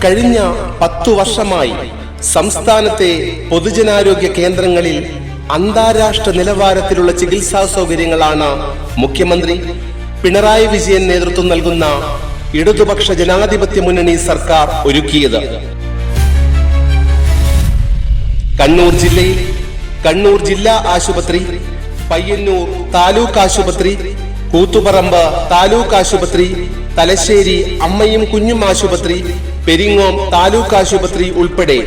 കഴിഞ്ഞ 10 വർഷമായി സംസ്ഥാനത്തെ പൊതുജനാരോഗ്യ കേന്ദ്രങ്ങളിൽ അന്താരാഷ്ട്ര നിലവാരത്തിലുള്ള ചികിത്സാ സൗകര്യങ്ങളാണ് മുഖ്യമന്ത്രി പിണറായി വിജയൻ നേതൃത്വം നൽകുന്ന ഇടതുപക്ഷ ജനാധിപത്യ മുന്നണി സർക്കാർ ഒരുക്കിയത്. കണ്ണൂർ ജില്ലയിൽ കണ്ണൂർ ജില്ലാ ആശുപത്രി, പയ്യന്നൂർ താലൂക്ക് ആശുപത്രി, കൂത്തുപറമ്പ് താലൂക്ക് ആശുപത്രി, തലശ്ശേരി അമ്മയും കുഞ്ഞും ആശുപത്രി, പെരിങ്ങോം താലൂക്ക് ആശുപത്രി ഉൾപ്പെടെ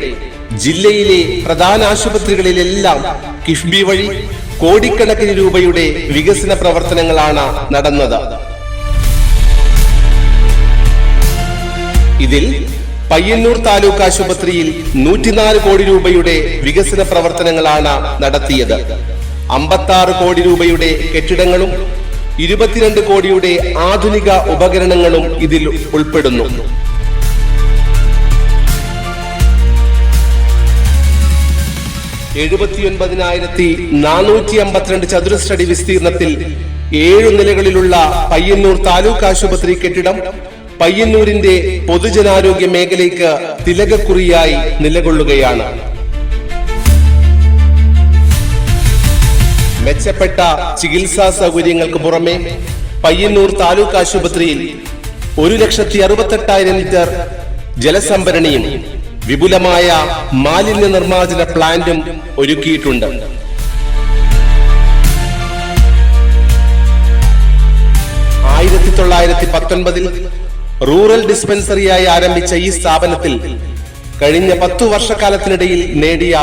ജില്ലയിലെ പ്രധാന ആശുപത്രികളിലെല്ലാം കിഫ്ബി വഴി കോടിക്കണക്കിന് രൂപയുടെ വികസന പ്രവർത്തനങ്ങളാണ് നടന്നത്. ഇതിൽ പയ്യന്നൂർ താലൂക്ക് ആശുപത്രിയിൽ 104 കോടി രൂപയുടെ വികസന പ്രവർത്തനങ്ങളാണ് നടത്തിയത്. 56 കോടി രൂപയുടെ കെട്ടിടങ്ങളും 22 കോടിയുടെ ആധുനിക ഉപകരണങ്ങളും ഇതിൽ ഉൾപ്പെടുന്നു. $79,452 ചതുരശ്രടി വിസ്തീർണത്തിൽ 7 നിലകളിലുള്ള പയ്യന്നൂർ താലൂക്ക് ആശുപത്രി കെട്ടിടം പയ്യന്നൂരിന്റെ പൊതുജനാരോഗ്യ മേഖലയ്ക്ക് തിലകക്കുറിയായി നിലകൊള്ളുകയാണ്. മെച്ചപ്പെട്ട ചികിത്സാ സൗകര്യങ്ങൾക്ക് പുറമെ പയ്യന്നൂർ താലൂക്ക് ആശുപത്രിയിൽ 1,68,000 ലിറ്റർ ജലസംഭരണിയും വിപുലമായ മാലിന്യ നിർമ്മാർജ്ജന പ്ലാന്റും ഒരുക്കിയിട്ടുണ്ട്. റൂറൽ ഡിസ്പെൻസറിയായി ആരംഭിച്ച ഈ സ്ഥാപനത്തിൽ കഴിഞ്ഞ 10 വർഷക്കാലത്തിനിടയിൽ നേടിയ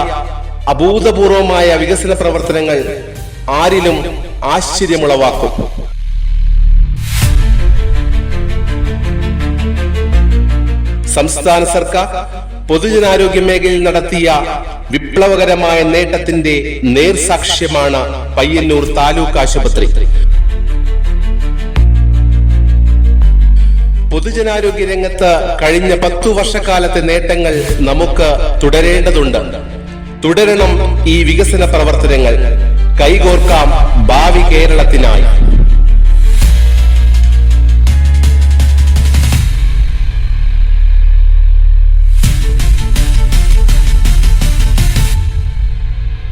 അഭൂതപൂർവമായ വികസന പ്രവർത്തനങ്ങൾ ആരിലും ആശ്ചര്യമുളവാക്കും. സംസ്ഥാന സർക്കാർ പൊതുജനാരോഗ്യ മേഖലയിൽ നടത്തിയ വിപ്ലവകരമായ നേട്ടത്തിന്റെ നേർസാക്ഷ്യമാണ് പയ്യന്നൂർ താലൂക്ക് ആശുപത്രി. പൊതുജനാരോഗ്യ രംഗത്ത് കഴിഞ്ഞ 10 വർഷക്കാലത്തെ നേട്ടങ്ങൾ നമുക്ക് തുടരേണ്ടതുണ്ട്. തുടരണം ഈ വികസന പ്രവർത്തനങ്ങൾ. കൈകോർക്കാം ഭാവി കേരളത്തിനായി.